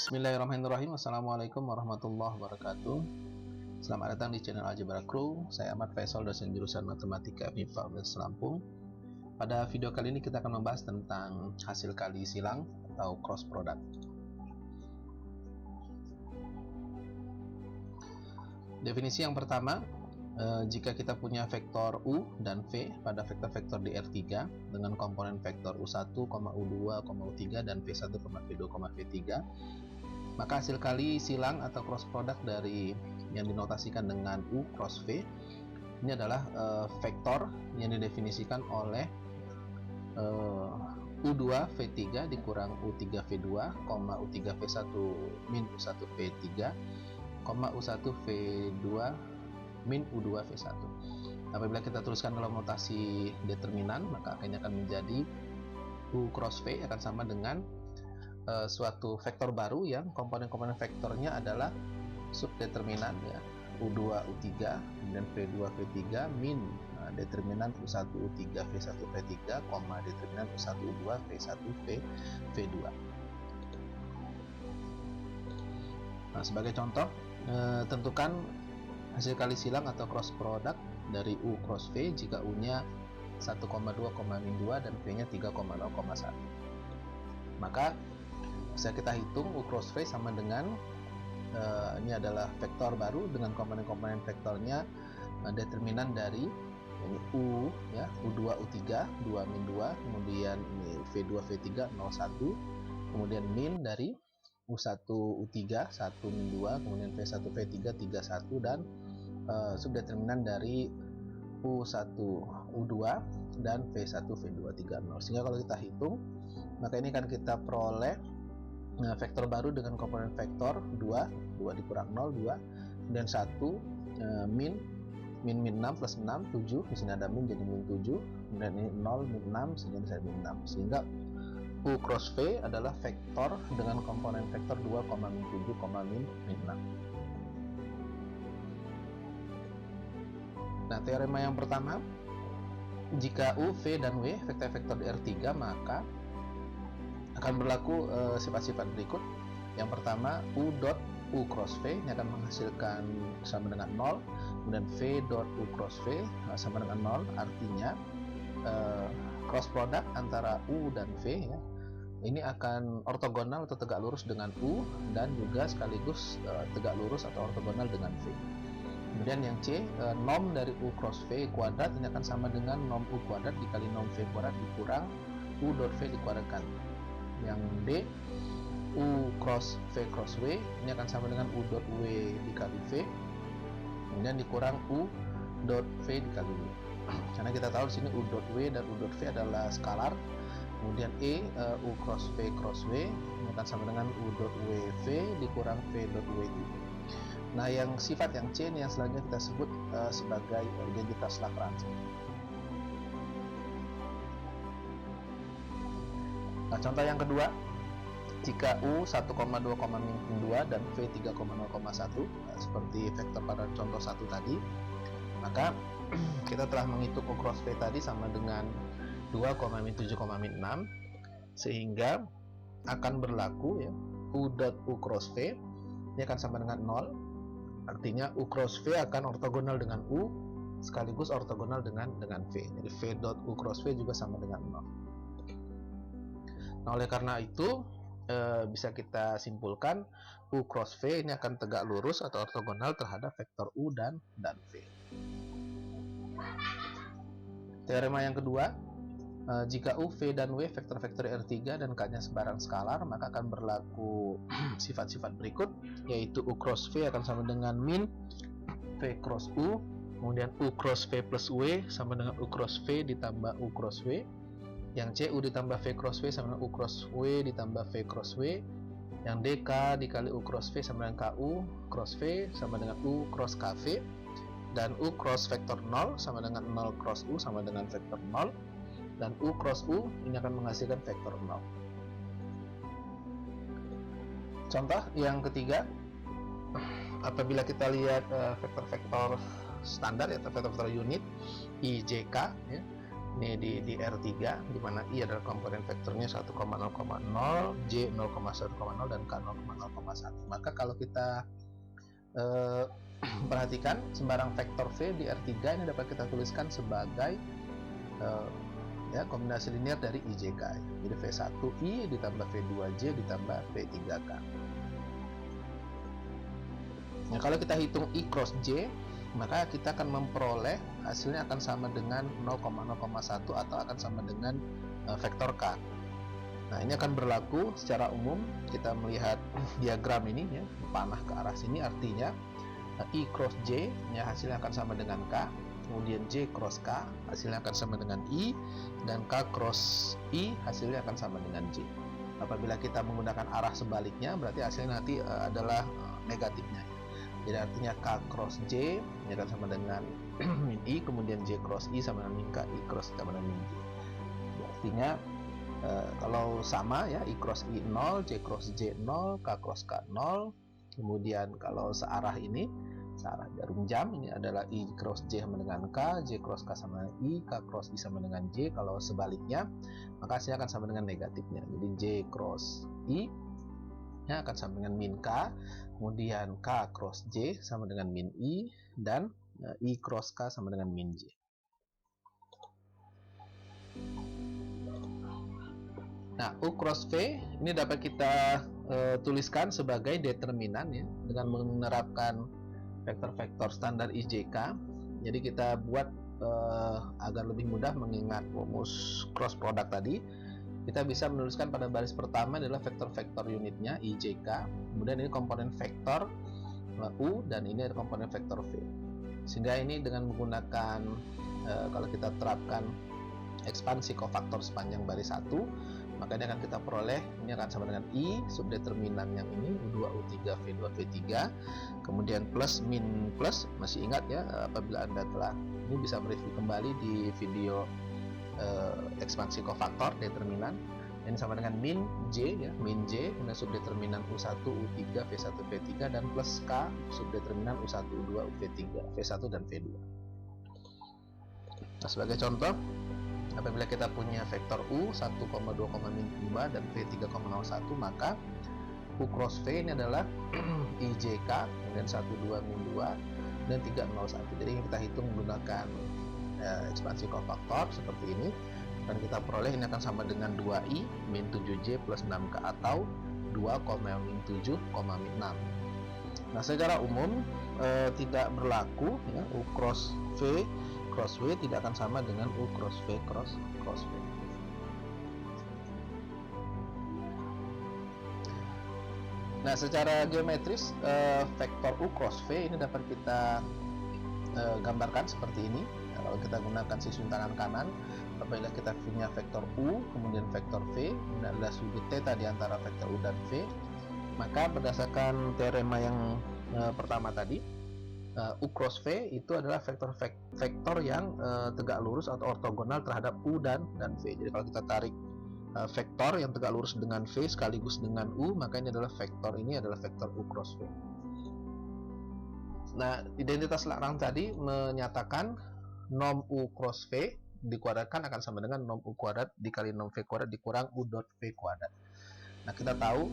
Bismillahirrahmanirrahim. Assalamualaikum warahmatullahi wabarakatuh. Selamat datang di channel Algebra Crew. Saya Ahmad Faisal, dosen jurusan Matematika MIPA Universitas Lampung. Pada video kali ini kita akan membahas tentang hasil kali silang atau cross product. Definisi yang pertama, jika kita punya vektor U dan V pada vektor-vektor di R3 dengan komponen vektor U1, U2, U3 dan V1, V2, V3, maka hasil kali silang atau cross product dari yang dinotasikan dengan U cross V ini adalah vektor yang didefinisikan oleh U2 V3 dikurang U3 V2, U3 V1 min U1 V3, U1 V2 min U2 V1. Apabila kita teruskan dalam notasi determinan, maka akhirnya akan menjadi U cross V akan sama dengan suatu vektor baru yang komponen-komponen vektornya adalah subdeterminan ya, U2 U3 dan V2 V3 min determinan U1 U3 V1 V3, determinan U1 U2 V1 V2. Nah, sebagai contoh, tentukan hasil kali silang atau cross product dari U cross V jika U-nya 1,2, min 2 dan V-nya 3,0,1. Maka bisa kita hitung U cross V sama dengan ini adalah vektor baru dengan komponen-komponen vektornya, determinan dari ini U ya, U2 U3 2 min 2, kemudian ini V2 V3 0,1, kemudian min dari U1 U3 1 min 2, kemudian V1 V3 3,1 dan subdeterminan dari U1 U2 dan V1 V2 3,0. Sehingga kalau kita hitung, maka ini kan kita peroleh vektor baru dengan komponen vektor 2 dikurang 0 2, kemudian 1 min 6 plus 6 7, di sini ada min jadi min 7, kemudian ini 0 min 6 sehingga bisa min 6, sehingga U cross V adalah vektor dengan komponen vektor 2, min 7, min 6. Nah, teorema yang pertama, jika U, V, dan W vektor-vektor di R3, maka akan berlaku sifat-sifat berikut. Yang pertama, U dot U cross V ini akan menghasilkan sama dengan 0, kemudian V dot U cross V sama dengan 0, artinya cross product antara U dan V ya, ini akan ortogonal atau tegak lurus dengan U dan juga sekaligus tegak lurus atau ortogonal dengan V. Kemudian yang C, norm dari U cross V kuadrat ini akan sama dengan norm U kuadrat dikali norm V kuadrat dikurang U dot V dikuadratkan. Yang D, U cross V cross W ini akan sama dengan U dot W dikali V, kemudian dikurang U dot V dikali W. Karena kita tahu di sini U dot W dan U dot V adalah skalar. Kemudian E, U cross V ini akan sama dengan U dot W V dikurang V dot W. Nah, yang sifat yang C ini yang selanjutnya kita sebut sebagai identitas Lagrange. Nah, contoh yang kedua, jika U 1,2, min 2 dan V 3,0,1 seperti vektor pada contoh 1 tadi, maka kita telah menghitung U cross V tadi sama dengan 2, min 7, min 6, sehingga akan berlaku ya, U dot U cross V ini akan sama dengan 0, artinya U cross V akan ortogonal dengan U sekaligus ortogonal dengan V. Jadi V dot U cross V juga sama dengan 0. Nah, oleh karena itu bisa kita simpulkan U cross V ini akan tegak lurus atau ortogonal terhadap vektor U dan V. Teorema yang kedua, jika U, V, dan W vektor-vektor R3 dan K-nya sebarang skalar, maka akan berlaku sifat-sifat berikut, yaitu U cross V akan sama dengan min V cross U, kemudian U cross V plus W sama dengan U cross V ditambah U cross W. Yang C, U ditambah V cross V sama dengan U cross W ditambah V cross W. Yang D, K dikali U cross V sama dengan KU cross V sama dengan U cross KV. Dan U cross vektor 0 sama dengan 0 cross U sama dengan vektor 0. Dan U cross U ini akan menghasilkan vektor 0. Contoh yang ketiga, apabila kita lihat vektor-vektor standar atau vektor-vektor unit I, J, K ya, ini di R3, di mana I adalah komponen vektornya 1,0,0, J 0,1,0 dan K 0,0,1. Maka kalau kita perhatikan sembarang vektor V di R3 ini dapat kita tuliskan sebagai ya, kombinasi linear dari IJK. Jadi V1I ditambah V2J ditambah V3K. Nah, kalau kita hitung I cross J, maka kita akan memperoleh hasilnya akan sama dengan 0,0,1 atau akan sama dengan vektor K. Nah, ini akan berlaku secara umum. Kita melihat diagram ini ya, panah ke arah sini, artinya I cross J ya, hasilnya akan sama dengan K, kemudian J cross K hasilnya akan sama dengan I, dan K cross I hasilnya akan sama dengan J. Apabila kita menggunakan arah sebaliknya, berarti hasilnya nanti adalah negatifnya. Jadi artinya K cross J ini akan sama dengan min I, kemudian J cross I sama dengan min K, I cross sama dengan min J. Artinya kalau sama ya, I cross I 0, J cross J 0, K cross K 0. Kemudian kalau searah ini, searah jarum jam, ini adalah I cross J sama dengan K, J cross K sama dengan I, K cross I sama dengan J. Kalau sebaliknya, maka hasilnya akan sama dengan negatifnya. Jadi J cross I nya akan sama dengan min K, kemudian K cross J sama dengan min I, dan I cross K sama dengan min J. Nah, U cross V ini dapat kita tuliskan sebagai determinan ya, dengan menerapkan vektor-vektor standar IJK. Jadi kita buat agar lebih mudah mengingat rumus cross product tadi. Kita bisa menuliskan pada baris pertama adalah vektor-vektor unitnya IJK, kemudian ini komponen vektor U, dan ini ada komponen vektor V. Sehingga ini dengan menggunakan kalau kita terapkan ekspansi kofaktor sepanjang baris 1, maka ini akan kita peroleh, ini akan sama dengan I subdeterminan yang ini U2 U3 V2 V3, kemudian plus min plus. Masih ingat ya, apabila Anda telah ini bisa mereview kembali di video ekspansi kofaktor determinan, ini sama dengan min J ya, min J, kemudian subdeterminan U1 U3 V1 V3, dan plus K subdeterminan U1 U2 V3 V1 dan V2. Nah, sebagai contoh, apabila kita punya vektor U 1,2, min 2 dan V 3,01, maka U cross V ini adalah IJK, kemudian 1, 2, min 2 dan 3,01. Jadi kita hitung menggunakan ekspansi kofaktor seperti ini, dan kita peroleh ini akan sama dengan 2I min 7J plus 6K, atau 2, min 7, min 6. Nah, secara umum tidak berlaku ya, U cross V cross V tidak akan sama dengan U cross V cross V. Nah, secara geometris vektor U cross V ini dapat kita gambarkan seperti ini. Kalau kita gunakan sisun tangan kanan, apabila kita punya vektor U kemudian vektor V, ini adalah sudut theta di antara vektor U dan V, maka berdasarkan teorema yang pertama tadi, U cross V itu adalah vektor yang tegak lurus atau ortogonal terhadap U dan V. Jadi kalau kita tarik vektor yang tegak lurus dengan V sekaligus dengan U, maka ini adalah vektor U cross V. Nah, identitas Lagrange tadi menyatakan norm U cross V dikuadratkan akan sama dengan norm U kuadrat dikali norm V kuadrat dikurang U dot V kuadrat. Nah, kita tahu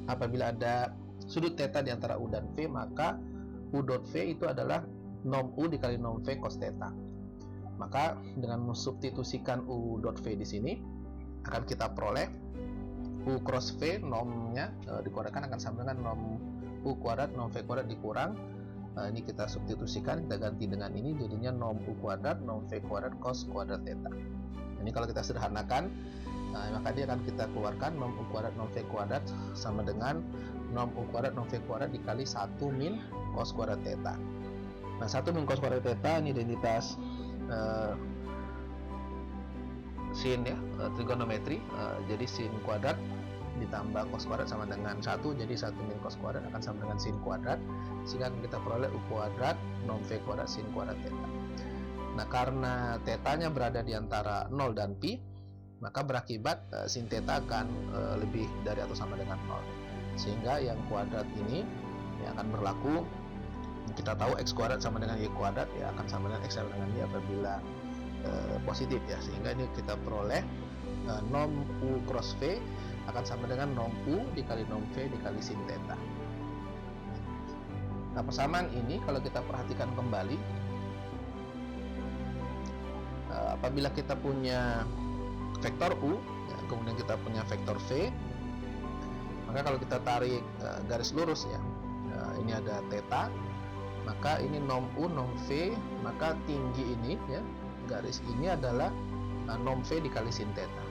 apabila ada sudut theta di antara U dan V, maka U dot V itu adalah norm U dikali norm V cos theta. Maka dengan mensubstitusikan U dot V di sini, akan kita peroleh U cross V normnya dikuadratkan akan sama dengan norm U kuadrat norm V kuadrat dikurang, ini kita substitusikan, kita ganti dengan ini, jadinya norm U kuadrat norm V kuadrat cos kuadrat theta. Ini kalau kita sederhanakan, maka dia akan kita keluarkan norm U kuadrat norm V kuadrat sama dengan norm U kuadrat norm V kuadrat dikali 1 min cos kuadrat theta. Nah, 1 min cos kuadrat theta ini identitas sin ya, trigonometri. Jadi sin kuadrat ditambah cos kuadrat sama dengan 1, jadi 1 min cos kuadrat akan sama dengan sin kuadrat, sehingga kita peroleh U kuadrat norm V kuadrat sin kuadrat theta. Nah, karena tetanya berada di antara 0 dan pi, maka berakibat sin theta akan lebih dari atau sama dengan 0, sehingga yang kuadrat ini yang akan berlaku. Kita tahu x kuadrat sama dengan y kuadrat, ya akan sama dengan x sama dengan y apabila positif ya, sehingga ini kita peroleh norm U cross V akan sama dengan norm U dikali norm V dikali sin theta. Nah, persamaan ini kalau kita perhatikan kembali, apabila kita punya vektor U ya, kemudian kita punya vektor V, maka kalau kita tarik garis lurus ya, ini ada theta, maka ini norm U norm V, maka tinggi ini ya, garis ini adalah norm V dikali sin theta.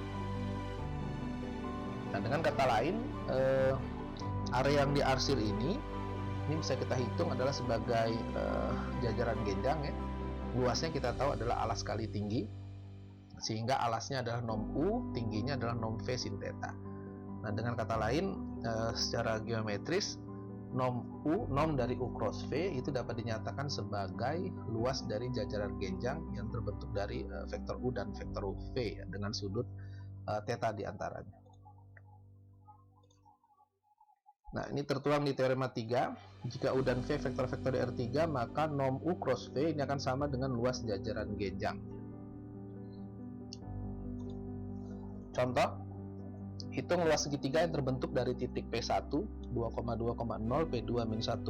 Nah, dengan kata lain, area yang diarsir ini bisa kita hitung adalah sebagai jajaran genjang ya. Luasnya kita tahu adalah alas kali tinggi, sehingga alasnya adalah norm U, tingginya adalah norm V sin theta. Nah, dengan kata lain, secara geometris, norm dari U cross V itu dapat dinyatakan sebagai luas dari jajaran genjang yang terbentuk dari vektor U dan vektor V ya, dengan sudut theta di antaranya. Nah, ini tertuang di teorema 3. Jika U dan V vektor-vektor di R3, maka norm U cross V ini akan sama dengan luas jajaran genjang. Contoh, hitung luas segitiga yang terbentuk dari titik P1 2,2,0, P2 min 1,0,2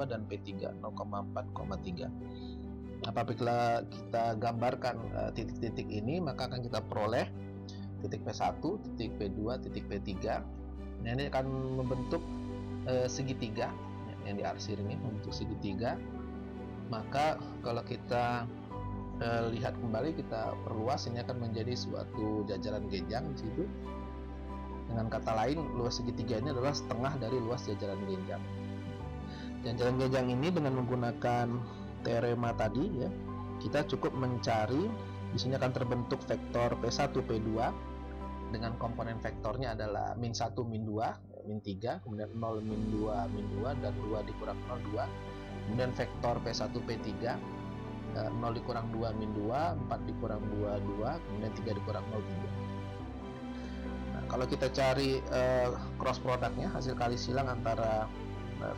dan P3 0,4,3. Apabila kita gambarkan titik-titik ini, maka akan kita peroleh titik P1, titik P2, titik P3. Nah, ini akan membentuk segitiga yang diarsir ini, membentuk segitiga. Maka kalau kita lihat kembali, kita perluas, ini akan menjadi suatu jajaran genjang di situ. Dengan kata lain, luas segitiga ini adalah setengah dari luas jajaran genjang. Jajaran genjang ini dengan menggunakan teorema tadi ya, kita cukup mencari, di sini akan terbentuk vektor P1 P2 dengan komponen vektornya adalah min 1 min 2 min 3, kemudian 0 min 2 min 2 dan 2 dikurang 0 2. Kemudian vektor P1 P3 0 dikurang 2 min 2, 4 dikurang 2 2, kemudian 3 dikurang 0 3. Nah, kalau kita cari cross produknya, hasil kali silang antara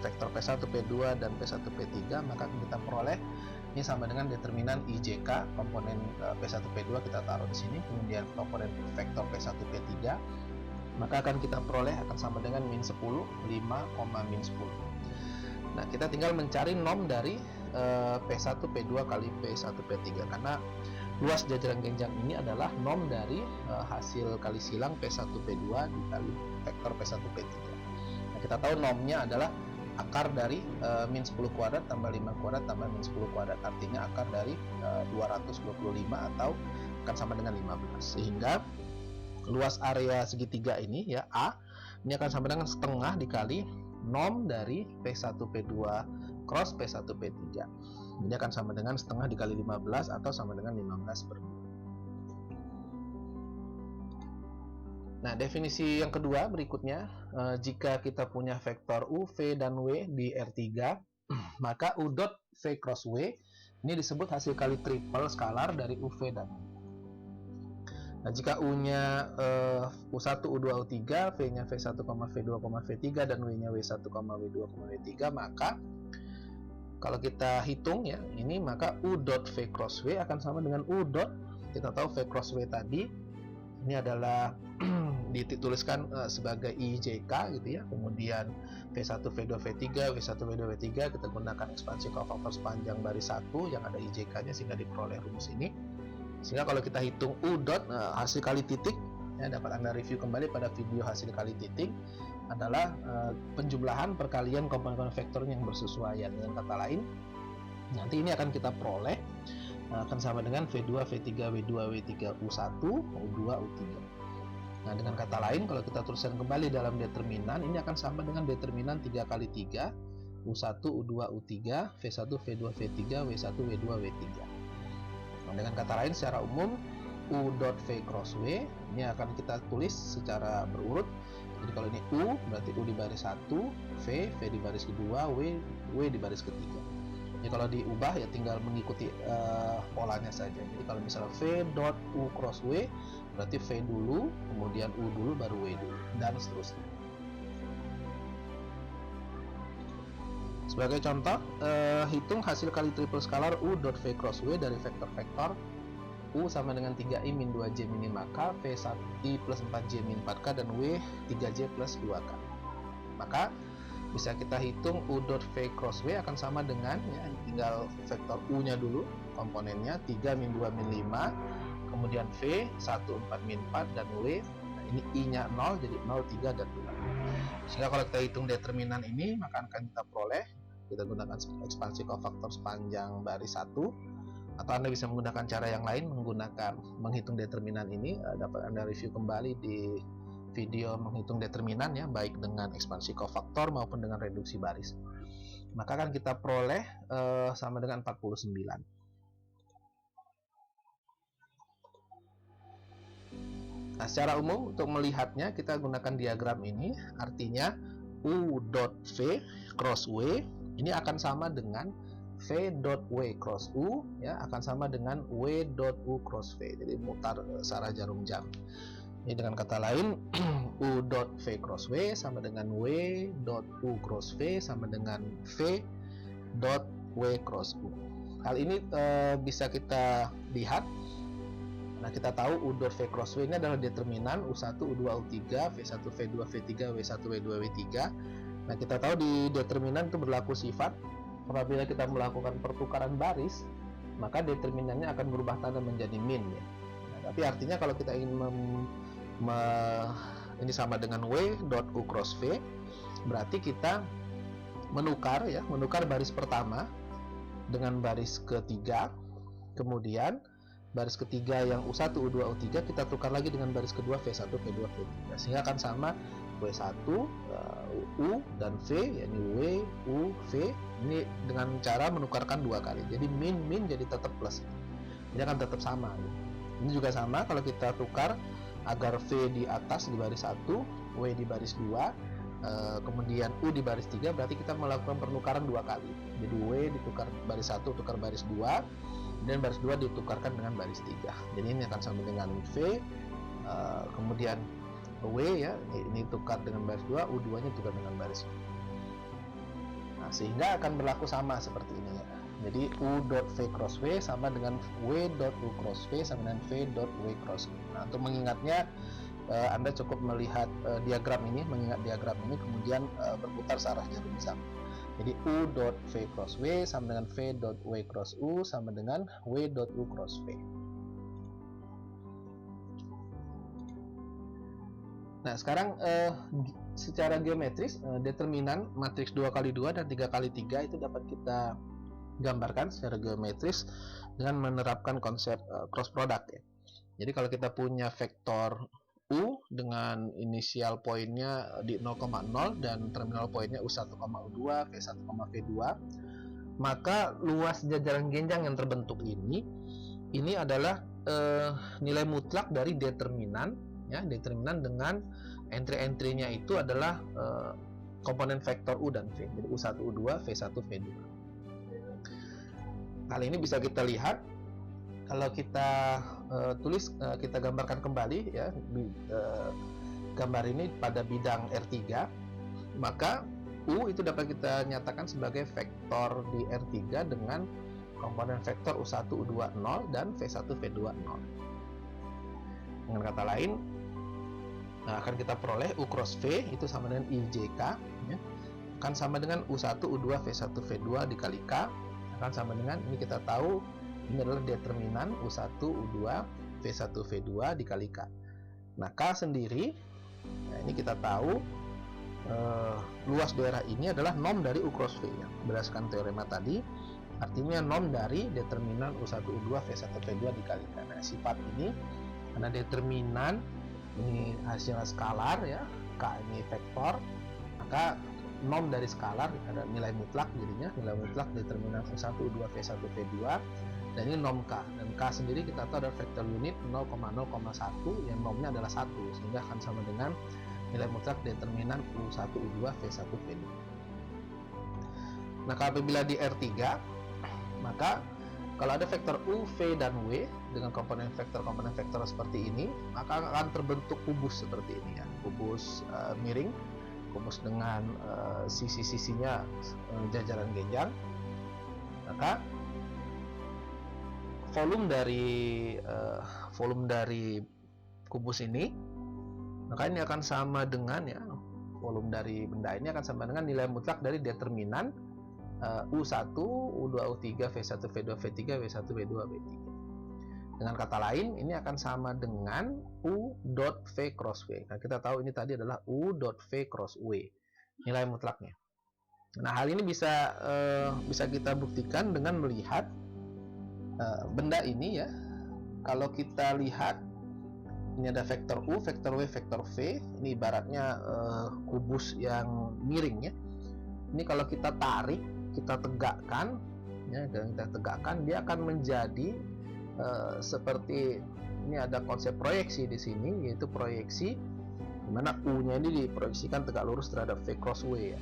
vektor P1 P2 dan P1 P3, maka kita peroleh ini sama dengan determinan IJK komponen P1 P2 kita taruh di sini, kemudian komponen vektor P1 P3, maka akan kita peroleh akan sama dengan min 10 5, min 10. Nah, kita tinggal mencari norm dari P1 P2 kali P1 P3, karena luas jajaran genjang ini adalah norm dari hasil kali silang P1 P2 dikali vektor P1 P3. Nah, kita tahu normnya adalah akar dari min 10 kuadrat tambah 5 kuadrat tambah min 10 kuadrat, artinya akar dari 225 atau akan sama dengan 15, sehingga luas area segitiga ini ya A ini akan sama dengan setengah dikali norm dari P1 P2 cross P1 P3. Ini akan sama dengan setengah dikali 15 atau sama dengan 15 per 2. Nah, definisi yang kedua berikutnya, jika kita punya vektor U, V, dan W di R3, maka U dot V cross W ini disebut hasil kali triple skalar dari U, V, dan W. Nah, jika U-nya U1, U2, U3, V-nya V1, V2, V3, dan W-nya W1, W2, W3, maka kalau kita hitung ya, ini maka U dot V cross W akan sama dengan U dot, kita tahu V cross W tadi ini adalah dituliskan sebagai IJK gitu ya, kemudian V1, V2, V3, W1, V2, V3 kita gunakan ekspansi cofactor sepanjang baris 1 yang ada IJK-nya sehingga diperoleh rumus ini. Sehingga kalau kita hitung U dot hasil kali titik ya, dapat Anda review kembali pada video hasil kali titik adalah penjumlahan perkalian komponen vektornya yang bersesuaian. Dengan kata lain, nanti ini akan kita peroleh akan sama dengan V2, V3, W2, W3, U1, U2, U3. Nah, dengan kata lain, kalau kita tuliskan kembali dalam determinan, ini akan sama dengan determinan 3 kali 3, U1, U2, U3, V1, V2, V3, W1, W2, W3. Nah, dengan kata lain, secara umum, U dot V cross W, ini akan kita tulis secara berurut. Jadi kalau ini U, berarti U di baris 1, V di baris kedua, W di baris ketiga. Jadi kalau diubah ya tinggal mengikuti polanya saja. Jadi kalau misalnya V dot U cross W, berarti V dulu, kemudian U dulu, baru W dulu, dan seterusnya. Sebagai contoh, hitung hasil kali triple skalar U dot V cross W dari vektor-vektor U sama dengan 3I min 2J min 5K, V1I plus 4J min 4K, dan W 3J plus 2K. Maka bisa kita hitung U dot V cross W akan sama dengan, ya, tinggal vektor U nya dulu, komponennya 3 min 2 min 5, kemudian V 1 4 min 4, dan W, nah ini I nya 0, jadi 0, 3, dan 2. Sehingga kalau kita hitung determinan ini, maka akan kita peroleh, kita gunakan ekspansi kofaktor sepanjang baris 1, atau Anda bisa menggunakan cara yang lain, menghitung determinan ini. Dapat Anda review kembali di video menghitung determinan, ya, baik dengan ekspansi kofaktor maupun dengan reduksi baris. Maka akan kita peroleh sama dengan 49. Nah, secara umum untuk melihatnya kita gunakan diagram ini, artinya U dot V cross W ini akan sama dengan V dot W cross U, ya, akan sama dengan W dot U cross V. Jadi mutar searah jarum jam. Ini dengan kata lain, U dot V cross W sama dengan W dot U cross V sama dengan V dot W cross U. Hal ini bisa kita lihat. Nah, kita tahu U dot V cross W ini adalah determinan U1, U2, U3, V1, V2, V3, W1, W2, W3. Nah, kita tahu di determinan itu berlaku sifat. Apabila kita melakukan pertukaran baris, maka determinannya akan berubah tanda menjadi min, ya. Nah, tapi artinya kalau kita ingin ini sama dengan W dot U cross V, berarti kita menukar baris pertama dengan baris ketiga, kemudian baris ketiga yang U1, U2, U3 kita tukar lagi dengan baris kedua V1, V2, V3, sehingga akan sama W1, U dan V, yakni W, U, V. Ini dengan cara menukarkan dua kali, jadi min jadi tetap plus, ini akan tetap sama. Ini juga sama kalau kita tukar agar V di atas di baris 1, W di baris 2, kemudian U di baris 3, berarti kita melakukan penukaran dua kali. Jadi W ditukar baris 1, tukar baris 2, dan baris 2 ditukarkan dengan baris 3. Jadi ini akan sama dengan V, kemudian W, ya, ini tukar dengan baris 2, U2 nya tukar dengan baris 2. Nah, sehingga akan berlaku sama seperti ini, ya. Jadi U dot V cross W sama dengan W dot U cross V sama dengan V dot W cross U. Nah, untuk mengingatnya, Anda cukup melihat diagram ini, kemudian berputar searah jarum jam. Jadi U dot V cross W sama dengan V dot W cross U sama dengan W dot U cross V. Nah, sekarang secara geometris, determinan matriks 2x2 dan 3x3 itu dapat kita gambarkan secara geometris dengan menerapkan konsep cross product, ya. Jadi kalau kita punya vektor U dengan inisial poinnya di 0,0 dan terminal poinnya U1, U2, V1, V2, maka luas jajaran genjang yang terbentuk ini adalah nilai mutlak dari determinan, ya, determinan dengan entry-entry-nya itu adalah komponen vektor U dan V. Jadi U1, U2, V1, V2. Hal ini bisa kita lihat kalau kita kita gambarkan kembali, ya, gambar ini pada bidang R3, maka U itu dapat kita nyatakan sebagai vektor di R3 dengan komponen vektor U1, U2, 0 dan V1, V2, 0. Dengan kata lain, akan kita peroleh U cross V itu sama dengan IJK, ya, akan sama dengan U1, U2, V1, V2 dikali K, akan sama dengan, ini kita tahu ini adalah determinan U1, U2, V1, V2 dikali K. Nah, K sendiri, nah ini kita tahu luas daerah ini adalah norm dari U cross V, ya, berdasarkan teorema tadi. Artinya norm dari determinan U1, U2, V1, V2 dikali K. Nah, sifat ini karena determinan ini hasilnya skalar, ya, K ini vektor, maka norm dari skalar ada nilai mutlak, jadinya nilai mutlak determinan U1, U2, V1, V2, dan ini norm K, dan K sendiri kita tahu adalah vektor unit 0,0,1 yang normnya adalah 1, sehingga akan sama dengan nilai mutlak determinan U1, U2, V1, V2. Nah, apabila di R3, maka kalau ada vektor U, V, dan W dengan komponen vektor seperti ini, maka akan terbentuk kubus seperti ini, ya, kubus miring, kubus dengan sisi-sisinya jajaran genjang. Maka volume dari kubus ini, maka ini akan sama dengan ya, volume dari benda ini akan sama dengan nilai mutlak dari determinan U1, U2, U3, V1, V2, V3, W1, W2, W3. Dengan kata lain, ini akan sama dengan U dot V cross W. Nah, kita tahu ini tadi adalah U dot V cross W, nilai mutlaknya. Nah, hal ini bisa kita buktikan dengan melihat benda ini ya. Kalau kita lihat, ini ada vektor U, vektor W, vektor V. Ini ibaratnya kubus yang miring ya. Ini kalau kita tarik, kita tegakkan, ya, dan kita tegakkan, dia akan menjadi seperti ini. Ada konsep proyeksi di sini, yaitu proyeksi di mana U-nya ini diproyeksikan tegak lurus terhadap V cross W ya.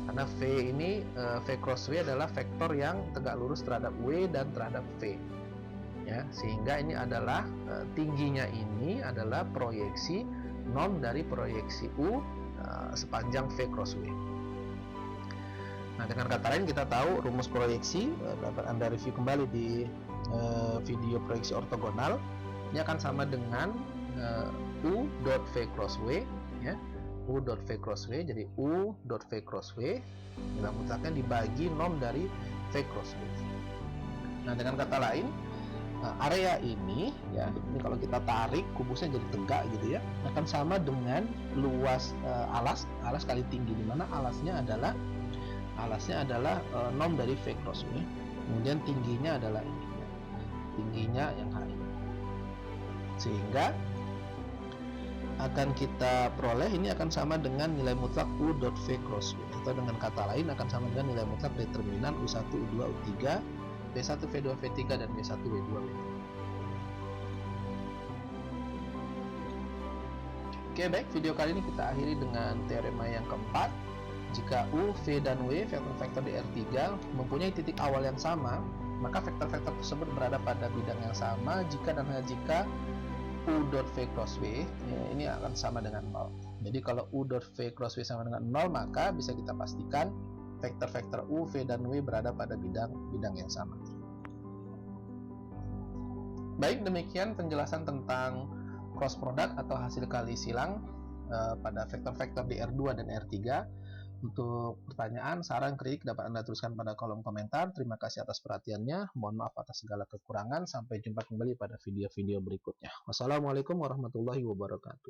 Karena V ini V cross W adalah vektor yang tegak lurus terhadap W dan terhadap V. Ya, sehingga ini adalah tingginya ini adalah proyeksi norm dari proyeksi U sepanjang V cross W. Nah, dengan kata lain kita tahu rumus proyeksi, dapat Anda review kembali di video proyeksi ortogonal. Ini akan sama dengan U dot V cross W ya. U dot V cross W, jadi U dot V cross W nilai mutlaknya dibagi norm dari V cross W. Nah, dengan kata lain, area ini ya, ini kalau kita tarik kubusnya jadi tegak gitu ya, akan sama dengan luas alas kali tinggi, di mana alasnya adalah norm dari V cross W. Kemudian tingginya adalah ini, tingginya yang H ini. Sehingga akan kita peroleh ini akan sama dengan nilai mutlak U dot V cross W, atau dengan kata lain akan sama dengan nilai mutlak determinan U1, U2, U3, V1, V2, V3, dan W1, W2, W3. Oke, baik, video kali ini kita akhiri dengan teorema yang keempat. Jika U, V, dan W, vektor-vektor di R3 mempunyai titik awal yang sama, maka vektor-vektor tersebut berada pada bidang yang sama jika dan hanya jika U dot V cross W ya, ini akan sama dengan 0. Jadi kalau U dot V cross W sama dengan 0, maka bisa kita pastikan vektor-vektor U, V, dan W berada pada bidang yang sama. Baik, demikian penjelasan tentang cross product atau hasil kali silang pada vektor-vektor di R2 dan R3. Untuk pertanyaan, saran, kritik dapat Anda tuliskan pada kolom komentar. Terima kasih atas perhatiannya. Mohon maaf atas segala kekurangan. Sampai jumpa kembali pada video-video berikutnya. Wassalamualaikum warahmatullahi wabarakatuh.